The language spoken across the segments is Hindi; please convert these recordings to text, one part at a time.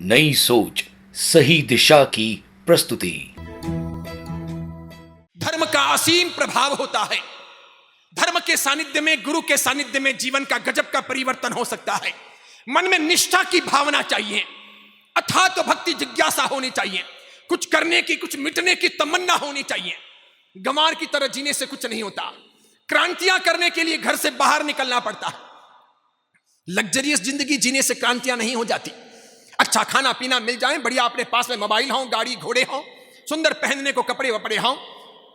नई सोच, सही दिशा की प्रस्तुति। धर्म का असीम प्रभाव होता है। धर्म के सानिध्य में, गुरु के सानिध्य में जीवन का गजब का परिवर्तन हो सकता है। मन में निष्ठा की भावना चाहिए, अथात भक्ति जिज्ञासा होनी चाहिए, कुछ करने की, कुछ मिटने की तमन्ना होनी चाहिए। गंवार की तरह जीने से कुछ नहीं होता। क्रांतियां करने के लिए घर से बाहर निकलना पड़ता है। लग्जरियस जिंदगी जीने से क्रांतियां नहीं हो जाती। अच्छा खाना पीना मिल जाए, बढ़िया अपने पास में मोबाइल हो, गाड़ी घोड़े हो, सुंदर पहनने को कपड़े वपड़े हो,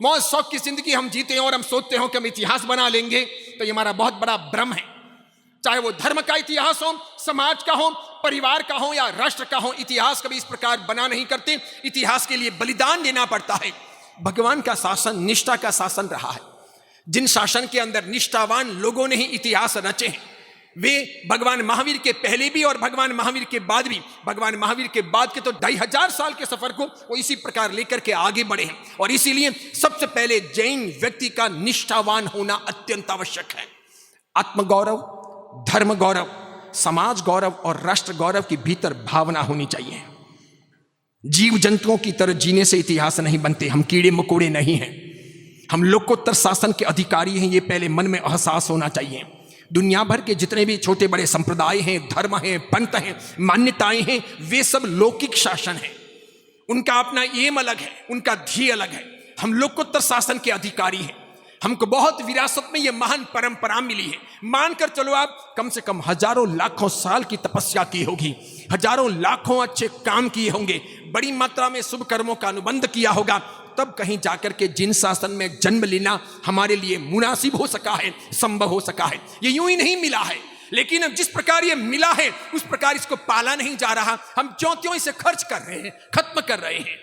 मौज शौक की जिंदगी हम जीते हैं और हम सोचते हो कि हम इतिहास बना लेंगे, तो ये हमारा बहुत बड़ा भ्रम है। चाहे वो धर्म का इतिहास हो, समाज का हो, परिवार का हो या राष्ट्र का हो, इतिहास कभी इस प्रकार बना नहीं करते। इतिहास के लिए बलिदान देना पड़ता है। भगवान का शासन निष्ठा का शासन रहा है। जिन शासन के अंदर निष्ठावान लोगों ने ही इतिहास रचे हैं, वे भगवान महावीर के पहले भी और भगवान महावीर के बाद भी, भगवान महावीर के बाद के तो 2500 साल के सफर को वो इसी प्रकार लेकर के आगे बढ़े हैं। और इसीलिए सबसे पहले जैन व्यक्ति का निष्ठावान होना अत्यंत आवश्यक है। आत्मगौरव, धर्म गौरव, समाज गौरव और राष्ट्र गौरव की भीतर भावना होनी चाहिए। जीव जंतुओं की तरह जीने से इतिहास नहीं बनते। हम कीड़े मकोड़े नहीं हैं, हम लोकोत्तर शासन के अधिकारी हैं। ये पहले मन में एहसास होना चाहिए। दुनिया भर के जितने भी छोटे बड़े संप्रदाय हैं, धर्म हैं, पंथ हैं, मान्यताएं हैं, वे सब लौकिक शासन है। उनका अपना एम अलग है, उनका ध्येय अलग है। हम लोकोत्तर शासन के अधिकारी हैं। हमको बहुत विरासत में ये महान परंपरा मिली है। मानकर चलो आप कम से कम हजारों लाखों साल की तपस्या की होगी, हजारों लाखों अच्छे काम किए होंगे, बड़ी मात्रा में शुभ कर्मों का अनुबंध किया होगा, तब कहीं जाकर के जिन शासन में जन्म लेना हमारे लिए मुनासिब हो सका है, संभव हो सका है। ये यूं ही नहीं मिला है, लेकिन अब जिस प्रकार ये मिला है उस प्रकार इसको पाला नहीं जा रहा। हम ज्यों इसे खर्च कर रहे हैं, खत्म कर रहे हैं।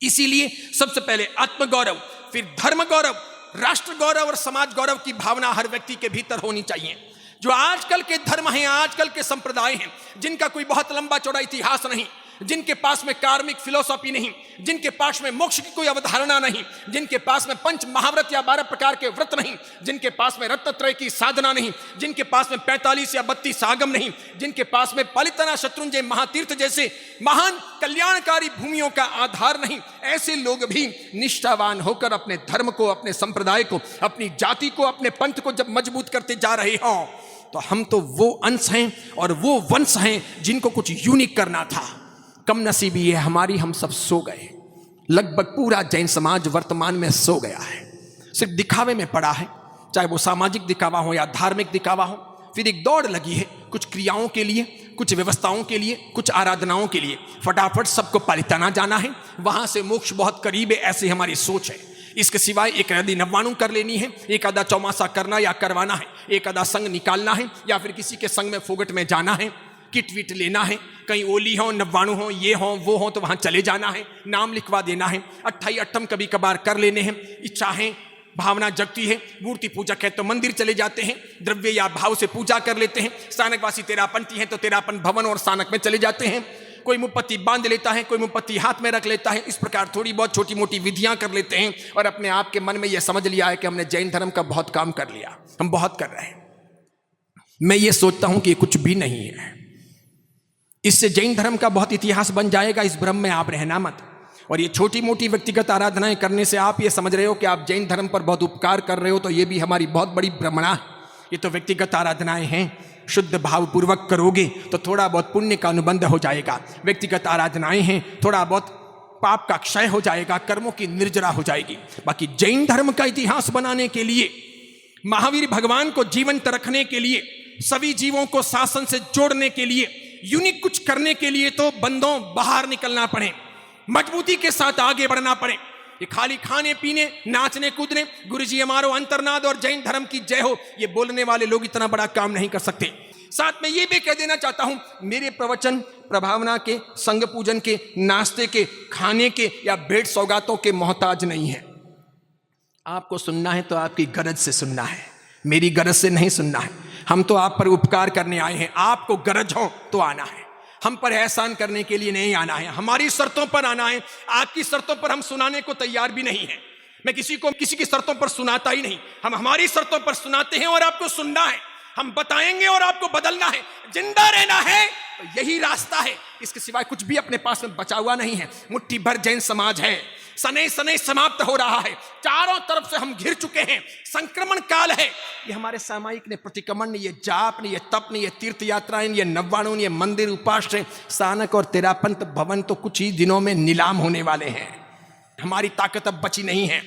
इसीलिए सबसे पहले आत्मगौरव, फिर धर्म गौरव, राष्ट्र गौरव और समाज गौरव की भावना हर व्यक्ति के भीतर होनी चाहिए। जो आजकल के धर्म हैं, आजकल के संप्रदाय हैं, जिनका कोई बहुत लंबा चौड़ा इतिहास नहीं, जिनके पास में कार्मिक फिलोसॉफी नहीं, जिनके पास में मोक्ष की कोई अवधारणा नहीं, जिनके पास में पंच महाव्रत या 12 प्रकार के व्रत नहीं, जिनके पास में रत्नत्रय की साधना नहीं, जिनके पास में 45 या 32 आगम नहीं, जिनके पास में पालितना शत्रुंजय महातीर्थ जैसे महान कल्याणकारी भूमियों का आधार नहीं, ऐसे लोग भी निष्ठावान होकर अपने धर्म को, अपने संप्रदाय को, अपनी जाति को, अपने पंथ को जब मजबूत करते जा रहे हों, तो हम तो वो अंश हैं और वो वंश हैं जिनको कुछ यूनिक करना था। कम नसीबी है हमारी, हम सब सो गए। लगभग पूरा जैन समाज वर्तमान में सो गया है, सिर्फ दिखावे में पड़ा है। चाहे वो सामाजिक दिखावा हो या धार्मिक दिखावा हो। फिर एक दौड़ लगी है कुछ क्रियाओं के लिए, कुछ व्यवस्थाओं के लिए, कुछ आराधनाओं के लिए। फटाफट सबको पालिताना जाना है, वहां से मोक्ष बहुत करीब है, ऐसी हमारी सोच है। इसके सिवाय एक आधी नव्वाणु कर लेनी है, एक आधा चौमासा करना या करवाना है, एक आधा संग निकालना है, या फिर किसी के संग में फोगट में जाना है, किट विट लेना है, कहीं ओली हो, नव्वाणु हो, ये हो वो हो तो वहां चले जाना है, नाम लिखवा देना है, अट्ठाई अट्ठम कभी कभार कर लेने हैं। इच्छा है, भावना जगती है, मूर्ति पूजक है तो मंदिर चले जाते हैं, द्रव्य या भाव से पूजा कर लेते हैं। सानकवासी तेरापंथी है तो तेरापन भवन और सानक में चले जाते हैं। कोई मुपत्ति बांध लेता है, कोई मुपत्ति हाथ में रख लेता है। इस प्रकार थोड़ी बहुत छोटी मोटी विधियां कर लेते हैं और अपने आप के मन में यह समझ लिया है कि हमने जैन धर्म का बहुत काम कर लिया, हम बहुत कर रहे हैं। मैं ये सोचता हूं कि ये कुछ भी नहीं है। इससे जैन धर्म का बहुत इतिहास बन जाएगा, इस भ्रम में आप रहना मत। और ये छोटी मोटी व्यक्तिगत आराधनाएं करने से आप ये समझ रहे हो कि आप जैन धर्म पर बहुत उपकार कर रहे हो, तो ये भी हमारी बहुत बड़ी भ्रमणा है। ये तो व्यक्तिगत आराधनाएं हैं, शुद्ध भाव पूर्वक करोगे तो थोड़ा बहुत पुण्य का अनुबंध हो जाएगा। व्यक्तिगत आराधनाएं हैं, थोड़ा बहुत पाप का क्षय हो जाएगा, कर्मों की निर्जरा हो जाएगी। बाकी जैन धर्म का इतिहास बनाने के लिए, महावीर भगवान को जीवंत रखने के लिए, सभी जीवों को शासन से जोड़ने के लिए, यूनिक कुछ करने के लिए तो बंदों बाहर निकलना पड़े, मजबूती के साथ आगे बढ़ना पड़े। ये खाली खाने पीने, नाचने कूदने, गुरुजी हमारो अंतर्नाद और जैन धर्म की जय हो, ये बोलने वाले लोग इतना बड़ा काम नहीं कर सकते। साथ में ये भी कह देना चाहता हूं, मेरे प्रवचन प्रभावना के, संग पूजन के, नाश्ते के, खाने के या भेंट सौगातों के मोहताज नहीं है। आपको सुनना है तो आपकी गरज से सुनना है, मेरी गरज से नहीं सुनना है। हम तो आप पर उपकार करने आए हैं, आपको गरज हो तो आना है, हम पर एहसान करने के लिए नहीं आना है, हमारी शर्तों पर आना है। आपकी शर्तों पर हम सुनाने को तैयार भी नहीं है। मैं किसी को किसी की शर्तों पर सुनाता ही नहीं, हम हमारी शर्तों पर सुनाते हैं और आपको सुनना है। हम बताएंगे और आपको बदलना है, जिंदा रहना है, तो यही रास्ता है। इसके सिवाय कुछ भी अपने पास में बचा हुआ नहीं है। मुट्ठी भर जैन समाज है, सने सने समाप्त हो रहा है, चारों तरफ से हम घिर चुके हैं, संक्रमण काल है। ये हमारे सामायिक ने, प्रतिक्रमण ने, ये जाप ने, ये तप ने, ये तीर्थ यात्राएं, ये नव्वाणु ने, ये मंदिर उपास ने, सानक और तेरापंथ भवन तो कुछ ही दिनों में नीलाम होने वाले हैं। हमारी ताकत अब बची नहीं है।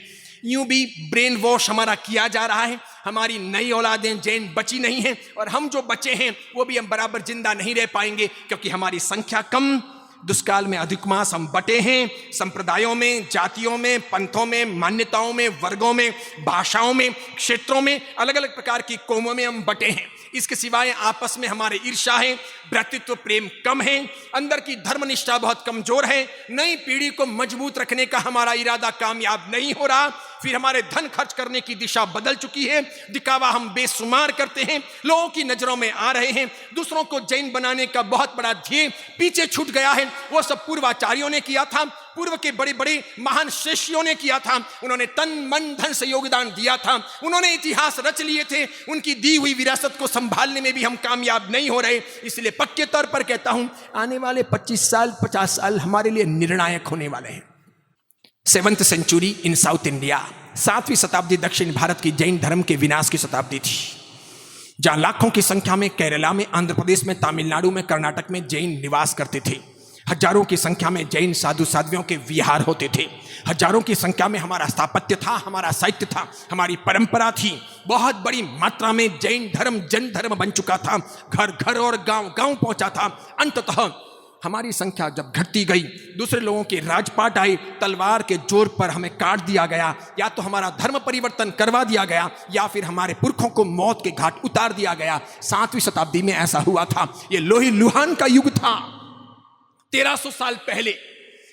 यूं भी ब्रेन वॉश हमारा किया जा रहा है, हमारी नई औलादें जैन बची नहीं हैं, और हम जो बचे हैं वो भी हम बराबर जिंदा नहीं रह पाएंगे, क्योंकि हमारी संख्या कम, दुष्काल में अधिक मास हम बटे हैं, संप्रदायों में, जातियों में, पंथों में, मान्यताओं में, वर्गों में, भाषाओं में, क्षेत्रों में, अलग अलग प्रकार की कौमों में हम बटे हैं। इसके सिवाय आपस में हमारे ईर्ष्या है, भ्रातृत्व प्रेम कम है, अंदर की धर्मनिष्ठा बहुत कमजोर है, नई पीढ़ी को मजबूत रखने का हमारा इरादा कामयाब नहीं हो रहा, फिर हमारे धन खर्च करने की दिशा बदल चुकी है, दिखावा हम बेशुमार करते हैं, लोगों की नजरों में आ रहे हैं, दूसरों को जैन बनाने का बहुत बड़ा ध्येय पीछे छूट गया है। वो सब पूर्वाचार्यों ने किया था, पूर्व के बड़े बड़े महान शिष्यों ने किया था, उन्होंने तन मन धन से योगदान दिया था, उन्होंने इतिहास रच लिए थे, उनकी दी हुई विरासत को संभालने में भी हम कामयाब नहीं हो रहे। इसलिए पक्के तौर पर कहता हूं, आने वाले 25 साल 50 साल हमारे लिए निर्णायक होने वाले हैं। 7th सेंचुरी इन साउथ इंडिया, 7वीं शताब्दी दक्षिण भारत की जैन धर्म के विनाश की शताब्दी थी, जहां लाखों की संख्या में केरला में, आंध्र प्रदेश में, तमिलनाडु में, कर्नाटक में जैन निवास करते थे। हजारों की संख्या में जैन साधु साध्वियों के विहार होते थे। हजारों की संख्या में हमारा स्थापत्य था, हमारा साहित्य था, हमारी परंपरा थी। बहुत बड़ी मात्रा में जैन धर्म जन धर्म बन चुका था, घर घर और गांव गांव पहुंचा था। अंततः हमारी संख्या जब घटती गई, दूसरे लोगों के राजपाट आए, तलवार के जोर पर हमें काट दिया गया, या तो हमारा धर्म परिवर्तन करवा दिया गया, या फिर हमारे पुरखों को मौत के घाट उतार दिया गया। 7वीं शताब्दी में ऐसा हुआ था। ये लोही लुहान का युग था। 1300 साल पहले,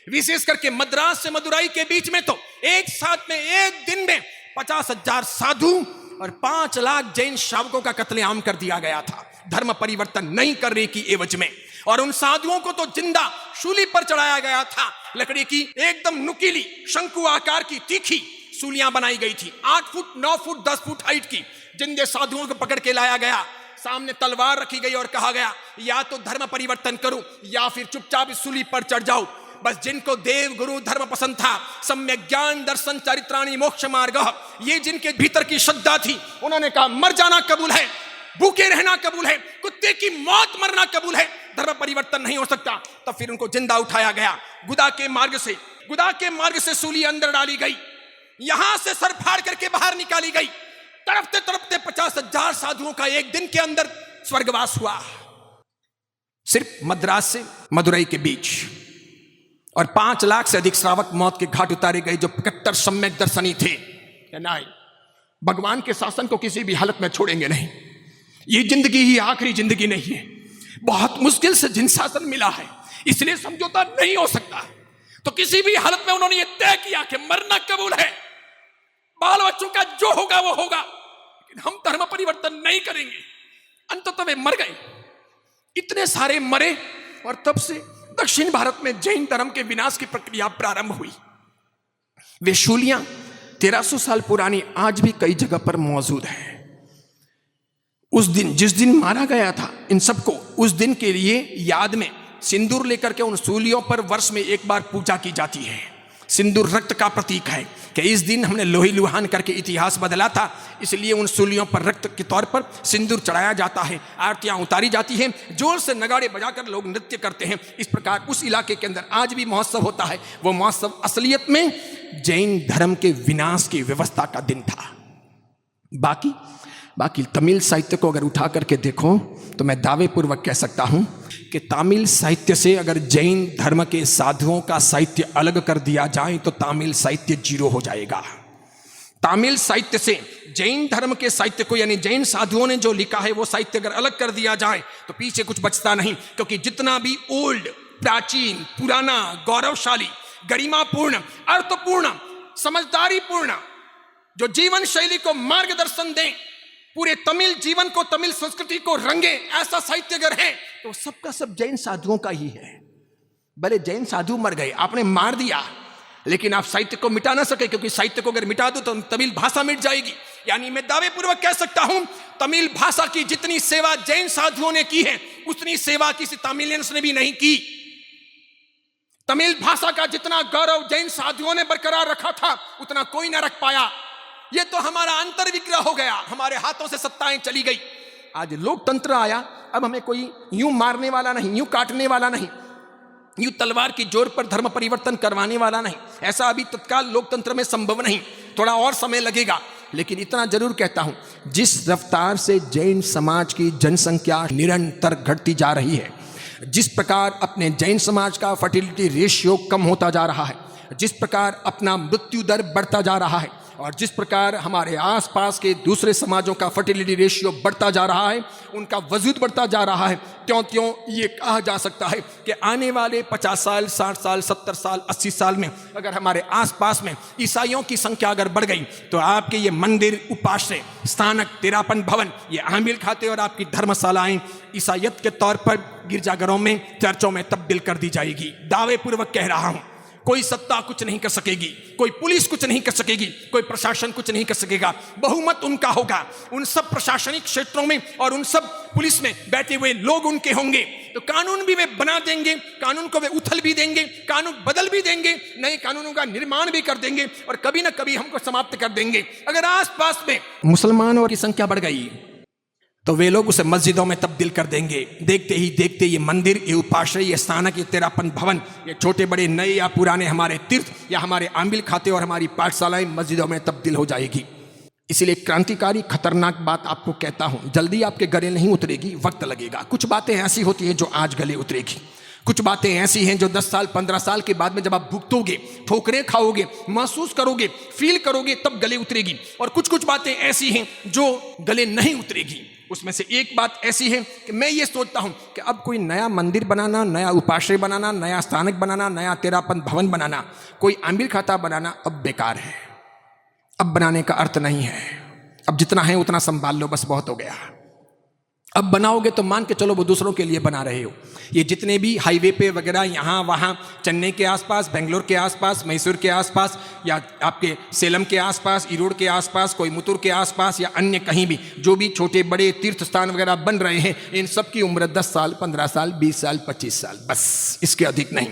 विशेष करके मद्रास से मदुराई के बीच में तो एक साथ में एक दिन में 50,000 साधु और 5 लाख जैन शावकों का कत्लेआम कर दिया गया था, धर्म परिवर्तन नहीं करने की एवज में। और उन साधुओं को तो जिंदा शूली पर चढ़ाया गया था। लकड़ी की एकदम नुकीली शंकु आकार की तीखी सूलियां बनाई गई थी, 8 फुट 9 फुट 10 फुट हाइट की। जिंदे साधुओं को पकड़ के लाया गया, सामने तलवार रखी गई और कहा गया, या तो धर्म परिवर्तन करो या फिर चुपचाप इस सूली पर चढ़ जाओ। बस जिनको देव गुरु धर्म पसंद था, सम्यक ज्ञान दर्शन चरित्राणि मोक्ष मार्ग, ये जिनके भीतर की श्रद्धा थी, उन्होंने कहा मर जाना कबूल है, भूखे रहना कबूल है, कुत्ते की मौत मरना कबूल है, धर्म परिवर्तन नहीं हो सकता। तब फिर उनको जिंदा उठाया गया, गुदा के मार्ग से सूली अंदर डाली गई, यहां से सर फाड़ करके बाहर निकाली गई। तड़पते तड़पते 50,000 साधुओं का एक दिन के अंदर स्वर्गवास हुआ, सिर्फ मद्रास से मदुरई के बीच। और 5 लाख से अधिक श्रावक मौत के घाट उतारे गए, जो कट्टर सम्यक दर्शनी थे। नहीं, भगवान के शासन को किसी भी हालत में छोड़ेंगे नहीं। ये जिंदगी ही आखिरी जिंदगी नहीं है, बहुत मुश्किल से जिन शासन मिला है, इसलिए समझौता नहीं हो सकता। तो किसी भी हालत में उन्होंने ये तय किया कि मरना कबूल है, बाल बच्चों का जो होगा वो होगा, लेकिन हम धर्म परिवर्तन नहीं करेंगे। अंततः वे मर गए, इतने सारे मरे, और तब से दक्षिण भारत में जैन धर्म के विनाश की प्रक्रिया प्रारंभ हुई। वे शूलियां 1300 साल पुरानी आज भी कई जगह पर मौजूद है। उस दिन, जिस दिन मारा गया था इन सबको, उस दिन के लिए याद में सिंदूर लेकर के उन सूलियों पर वर्ष में एक बार पूजा की जाती है। सिंदूर रक्त का प्रतीक है कि इस दिन हमने लोही लुहान करके इतिहास बदला था, इसलिए उन सूलियों पर रक्त के तौर पर सिंदूर चढ़ाया जाता है, आरतियां उतारी जाती हैं, जोर से नगाड़े बजाकर लोग नृत्य करते हैं। इस प्रकार उस इलाके के अंदर आज भी महोत्सव होता है। वो महोत्सव असलियत में जैन धर्म के विनाश की व्यवस्था का दिन था। बाकी तमिल साहित्य को अगर उठा करके देखो तो मैं दावे पूर्वक कह सकता हूं कि तमिल साहित्य से अगर जैन धर्म के साधुओं का साहित्य अलग कर दिया जाए तो तमिल साहित्य 0 हो जाएगा। तमिल साहित्य से जैन धर्म के साहित्य को, यानी जैन साधुओं ने जो लिखा है वो साहित्य अगर अलग कर दिया जाए तो पीछे कुछ बचता नहीं, क्योंकि जितना भी ओल्ड, प्राचीन, पुराना, गौरवशाली, गरिमापूर्ण, अर्थपूर्ण, समझदारीपूर्ण जो जीवन शैली को मार्गदर्शन दें, पूरे तमिल जीवन को, तमिल संस्कृति को रंगे, ऐसा साहित्य अगर है तो सबका सब जैन साधुओं का ही है। भले जैन साधु मर गए, आपने मार दिया, लेकिन आप साहित्य को मिटा ना सके, क्योंकि साहित्य को अगर मिटा दो तो तमिल भाषा मिट जाएगी। यानी मैं दावे पूर्वक कह सकता हूं तमिल भाषा की जितनी सेवा जैन साधुओं ने की है उतनी सेवा किसी तमिलियंस ने भी नहीं की। तमिल भाषा का जितना गौरव जैन साधुओं ने बरकरार रखा था उतना कोई ना रख पाया। यह तो हमारा अंतर्विग्रह हो गया, हमारे हाथों से सत्ताएं चली गई। आज लोकतंत्र आया, अब हमें कोई यूं मारने वाला नहीं, यूं काटने वाला नहीं, यूं तलवार की जोर पर धर्म परिवर्तन करवाने वाला नहीं। ऐसा अभी तत्काल लोकतंत्र में संभव नहीं, थोड़ा और समय लगेगा। लेकिन इतना जरूर कहता हूं, जिस रफ्तार से जैन समाज की जनसंख्या निरंतर घटती जा रही है, जिस प्रकार अपने जैन समाज का फर्टिलिटी रेशियो कम होता जा रहा है, जिस प्रकार अपना मृत्यु दर बढ़ता जा रहा है, और जिस प्रकार हमारे आसपास के दूसरे समाजों का फर्टिलिटी रेशियो बढ़ता जा रहा है, उनका वजूद बढ़ता जा रहा है, त्यों त्यों ये कहा जा सकता है कि आने वाले 50 साल, 60 साल, 70 साल, 80 साल में अगर हमारे आसपास में ईसाइयों की संख्या अगर बढ़ गई तो आपके ये मंदिर, उपाश्रय, स्थानक, तेरापन भवन, ये आमिल खाते और आपकी धर्मशालाएं ईसाइयत के तौर पर गिरजाघरों में, चर्चों में तब्दील कर दी जाएगी। दावे पूर्वक कह रहा हूं, कोई सत्ता कुछ नहीं कर सकेगी, कोई पुलिस कुछ नहीं कर सकेगी, कोई प्रशासन कुछ नहीं कर सकेगा। बहुमत उनका होगा। उन सब प्रशासनिक क्षेत्रों में और उन सब पुलिस में बैठे हुए लोग उनके होंगे। तो कानून भी वे बना देंगे, कानून को वे उथल भी देंगे, कानून बदल भी देंगे, नए कानूनों का निर्माण भी कर देंगे और कभी ना कभी हमको समाप्त कर देंगे। अगर आसपास में मुसलमानों की संख्या बढ़ गई तो वे लोग उसे मस्जिदों में तब्दील कर देंगे। देखते ही देखते ये मंदिर, ये उपाश्रय, ये स्थानक, ये तेरापन भवन, ये छोटे बड़े नए या पुराने हमारे तीर्थ या हमारे आमिल खाते और हमारी पाठशालाएं मस्जिदों में तब्दील हो जाएगी। इसलिए क्रांतिकारी खतरनाक बात आपको कहता हूं, जल्दी आपके गले नहीं उतरेगी, वक्त लगेगा। कुछ बातें ऐसी होती हैं जो आज गले उतरेगी, कुछ बातें ऐसी हैं जो 10 साल 15 साल के बाद में जब आप भुगतोगे, ठोकरें खाओगे, महसूस करोगे, फील करोगे, तब गले उतरेगी। और कुछ कुछ बातें ऐसी हैं जो गले नहीं उतरेगी। उसमें से एक बात ऐसी है कि मैं ये सोचता हूं कि अब कोई नया मंदिर बनाना, नया उपाश्रय बनाना, नया स्थानक बनाना, नया तेरापन भवन बनाना, कोई आमिल खाता बनाना अब बेकार है। अब बनाने का अर्थ नहीं है। अब जितना है उतना संभाल लो, बस बहुत हो गया। अब बनाओगे तो मान के चलो वो दूसरों के लिए बना रहे हो। ये जितने भी हाईवे पे वगैरह यहाँ वहाँ, चेन्नई के आसपास, बेंगलोर के आसपास, मैसूर के आसपास, या आपके सेलम के आसपास, ईरोड के आसपास, कोयमुतूर के आसपास, या अन्य कहीं भी जो भी छोटे बड़े तीर्थ स्थान वगैरह बन रहे हैं, इन सब की उम्र 10 साल, 15 साल, 20 साल, 25 साल, बस, इसके अधिक नहीं।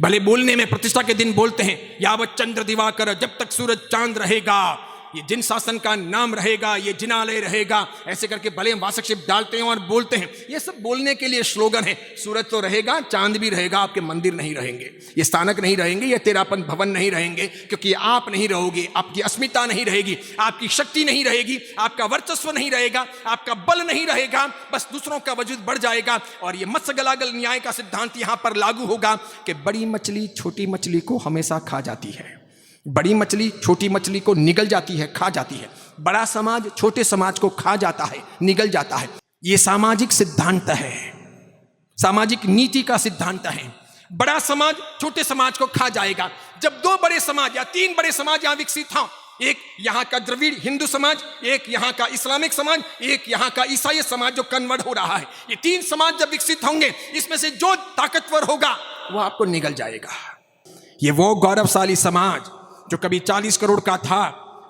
भले बोलने में प्रतिष्ठा के दिन बोलते हैं, यावत चंद्र दिवाकर, जब तक सूरज चांद रहेगा, ये जिन शासन का नाम रहेगा, ये जिनालय रहेगा, ऐसे करके भले हम वासकशिप डालते हैं और बोलते हैं। ये सब बोलने के लिए स्लोगन है। सूरज तो रहेगा, चांद भी रहेगा, आपके मंदिर नहीं रहेंगे, ये स्थानक नहीं रहेंगे, ये तेरापन भवन नहीं रहेंगे, क्योंकि आप नहीं रहोगे, आपकी अस्मिता नहीं रहेगी, आपकी शक्ति नहीं रहेगी, आपका वर्चस्व नहीं रहेगा, आपका बल नहीं रहेगा, बस दूसरों का वजूद बढ़ जाएगा। और ये मत्स्य गलागल न्याय का सिद्धांत यहां पर लागू होगा कि बड़ी मछली छोटी मछली को हमेशा खा जाती है, बड़ी मछली छोटी मछली को निगल जाती है, खा जाती है, बड़ा समाज छोटे समाज को खा जाता है, निगल जाता है। यह सामाजिक सिद्धांत है, सामाजिक नीति का सिद्धांत है। बड़ा समाज छोटे समाज को खा जाएगा। जब 2 बड़े समाज या 3 बड़े समाज यहां विकसित हों, एक यहां का द्रविड़ हिंदू समाज, एक यहां का इस्लामिक समाज, एक यहां का ईसाई समाज जो कन्वर्ट हो रहा है, ये 3 समाज जब विकसित होंगे, इसमें से जो ताकतवर होगा वो आपको निगल जाएगा। ये वो गौरवशाली समाज जो कभी 40 करोड़ का था,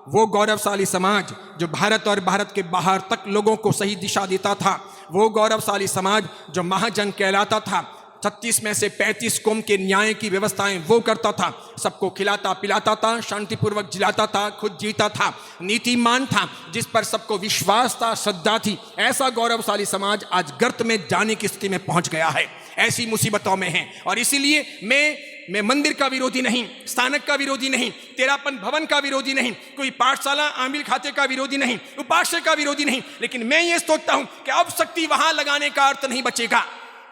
वो गौरवशाली समाज जो भारत और भारत के बाहर तक लोगों को सही दिशा देता था, वो गौरवशाली समाज जो महाजन कहलाता था, 36 में से 35 कौम के न्याय की व्यवस्थाएं वो करता था, सबको खिलाता पिलाता था, शांतिपूर्वक जिलाता था, खुद जीता था, नीतिमान था, जिस पर सबको विश्वास था, श्रद्धा थी। ऐसा गौरवशाली समाज आज गर्त में जाने की स्थिति में पहुंच गया है, ऐसी मुसीबतों में है। और इसीलिए मैं मंदिर का विरोधी नहीं, स्थानक का विरोधी नहीं, तेरापन भवन का विरोधी नहीं, कोई पाठशाला आमिल खाते का विरोधी नहीं, उपाश्रय का विरोधी नहीं, लेकिन मैं ये सोचता हूं कि अब शक्ति वहां लगाने का अर्थ नहीं बचेगा।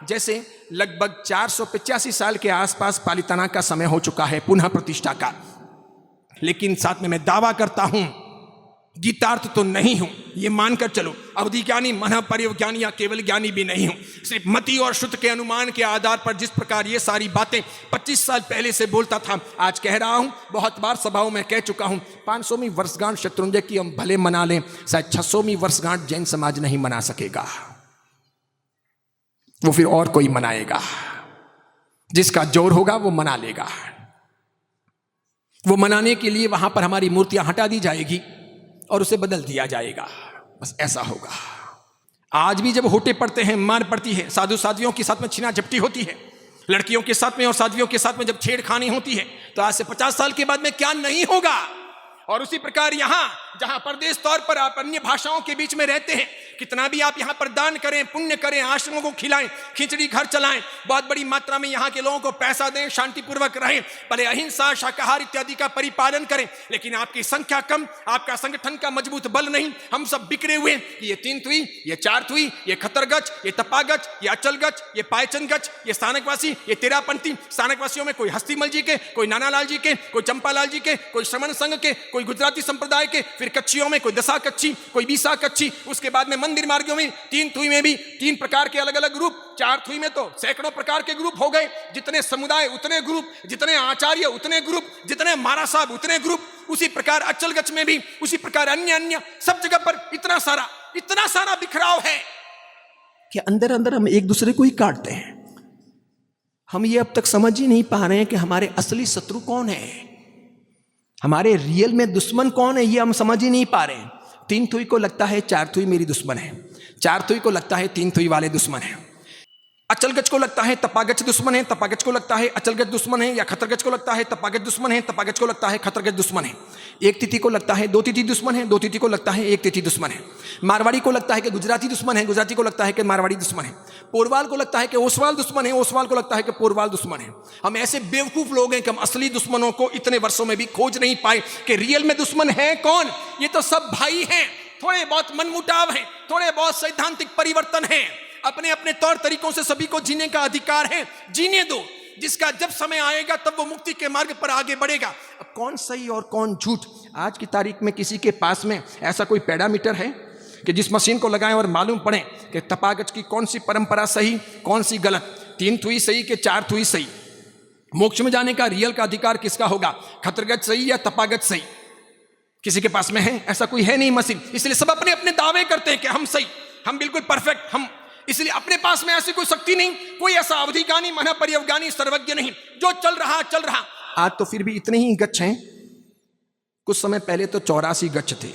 जैसे लगभग 485 साल के आसपास पालिताना का समय हो चुका है पुनः प्रतिष्ठा का, लेकिन साथ में मैं दावा करता हूं गीतार्थ तो नहीं हूं, ये मानकर चलो। अवधि ज्ञानी, मन परिज्ञानी या केवल ज्ञानी भी नहीं हूं। सिर्फ मति और श्रुत के अनुमान के आधार पर जिस प्रकार ये सारी बातें 25 साल पहले से बोलता था, आज कह रहा हूं, बहुत बार सभाओं में कह चुका हूं। 500वीं वर्षगांठ शत्रुंजय की हम भले मना लें, शायद 600वीं वर्षगांठ जैन समाज नहीं मना सकेगा, वो फिर और कोई मनाएगा। जिसका जोर होगा वो मना लेगा। वो मनाने के लिए वहां पर हमारी मूर्तियां हटा दी जाएगी, और उसे बदल दिया जाएगा। बस ऐसा होगा। आज भी जब होटे पड़ते हैं, मार पड़ती है, साधु साध्वियों के साथ में छीना झपटी होती है, लड़कियों के साथ में और साध्वियों के साथ में जब छेड़खानी होती है, तो आज से 50 साल के बाद में क्या नहीं होगा। और उसी प्रकार यहां जहां परदेश तौर पर आप अन्य भाषाओं के बीच में रहते हैं, कितना भी आप यहां पर दान करें, पुण्य करें, आश्रमों को खिलाएं, खिचड़ी घर चलाएं, बहुत बड़ी मात्रा में यहां के लोगों को पैसा दें, शांतिपूर्वक रहें, भले अहिंसा शाकाहार इत्यादि का परिपालन करें, लेकिन आपकी संख्या कम, आपका संगठन का मजबूत बल नहीं। हम सब बिखरे हुए, ये 3 तुई, ये 4 तुई, ये खतरगच, ये तपागच, ये अचलगच, ये पायचनगच, ये स्थानकवासी, ये तेरापंथी। स्थानकवासियों में कोई हस्तीमल जी के, कोई नानालाल जी के, कोई चंपालाल जी के, कोई श्रमण संघ के, कोई गुजराती संप्रदाय के, फिर कच्चियों में कोई दशा कच्ची, कोई बीसा कच्ची। उसके बाद में मंदिर मार्गियों में 3 तुई में भी 3 प्रकार के अलग अलग ग्रुप, 4 तुई में तो सैकड़ों प्रकार के ग्रुप हो गए। जितने समुदाय उतने ग्रुप, जितने आचार्य उतने ग्रुप, जितने महाराज साहब उतने ग्रुप। उसी प्रकार अचलगच में भी उसी प्रकार अन्य अन्य सब जगह पर इतना सारा बिखराव है कि अंदर अंदर हम एक दूसरे को ही काटते हैं। हम ये अब तक समझ ही नहीं पा रहे हैं कि हमारे असली शत्रु कौन है, हमारे रियल में दुश्मन कौन है, ये हम समझ ही नहीं पा रहे हैं। 3 तुई को लगता है 4 तुई मेरी दुश्मन है, 4 तुई को लगता है 3 तुई वाले दुश्मन है, अचलगच को लगता है तपागच दुश्मन है, तपागच को लगता है अचलगच दुश्मन है, या खतरगच को लगता है तपागच दुश्मन है, तपागच को लगता है खतरगच दुश्मन है। 1 तिथि को लगता है 2 तिथि दुश्मन है, 2 तिथि को लगता है 1 तिथि दुश्मन है। मारवाड़ी को लगता है कि गुजराती दुश्मन है, गुजराती को लगता है कि मारवाड़ी दुश्मन है। पोरवाल को लगता है कि ओसवाल दुश्मन है, ओसवाल को लगता है कि पोरवाल दुश्मन है। हम ऐसे बेवकूफ लोग हैं कि हम असली दुश्मनों को इतने वर्षों में भी खोज नहीं पाए कि रियल में दुश्मन है कौन। ये तो सब भाई हैं, थोड़े बहुत मनमुटाव हैं, थोड़े बहुत सैद्धांतिक परिवर्तन हैं, अपने अपने तौर तरीकों से सभी को जीने का अधिकार है, जीने दो। जिसका जब समय आएगा तब वो मुक्ति के मार्ग पर आगे बढ़ेगा। अब कौन सही और कौन झूठ, आज की तारीख में किसी के पास में ऐसा कोई पैरामीटर है कि जिस मशीन को लगाएं और मालूम पड़े कि तपागच की कौन सी परंपरा सही, कौन सी गलत, 3 तुई सही कि 4 तुई सही, मोक्ष में जाने का रियल का अधिकार किसका होगा, खतरगच सही या तपागच सही? किसी के पास में है? ऐसा कोई है नहीं मशीन। इसलिए सब अपने अपने दावे करते हैं कि हम सही, हम बिल्कुल परफेक्ट, हम, इसलिए अपने पास में ऐसी कोई शक्ति नहीं, कोई ऐसा अवधिगानी मन परिवगानी सर्वज्ञ नहीं, जो चल रहा। आज तो फिर भी इतने ही गच्छ हैं, कुछ समय पहले तो 84 गच्छ थे।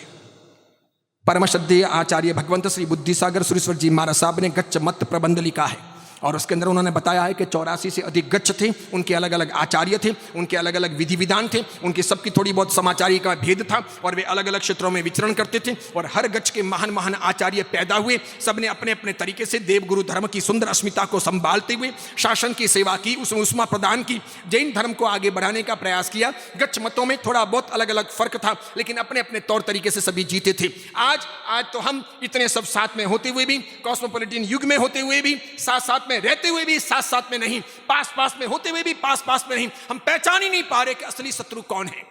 परम श्रद्धेय आचार्य भगवंत श्री बुद्धिसागर सुरेश्वर जी महाराज साहब ने गच्छ मत प्रबंध लिखा है, और उसके अंदर उन्होंने बताया है कि 84 से अधिक गच्छ थे, उनके अलग अलग आचार्य थे, उनके अलग अलग विधि विधान थे, उनकी सबकी थोड़ी बहुत समाचारी का भेद था, और वे अलग अलग क्षेत्रों में विचरण करते थे। और हर गच्छ के महान महान आचार्य पैदा हुए, सबने अपने अपने तरीके से देवगुरु धर्म की सुंदर अस्मिता को संभालते हुए शासन की सेवा की, उसमें उष्मा प्रदान की, जैन धर्म को आगे बढ़ाने का प्रयास किया। गच्छ मतों में थोड़ा बहुत अलग अलग फर्क था, लेकिन अपने अपने तौर तरीके से सभी जीते थे। आज तो हम इतने सब साथ में होते हुए भी, कॉस्मोपॉलिटन युग में होते हुए भी, साथ साथ में रहते हुए भी, साथ साथ में नहीं, पास पास में होते हुए भी पास पास में नहीं, हम पहचान ही नहीं पा रहे कि असली शत्रु कौन है।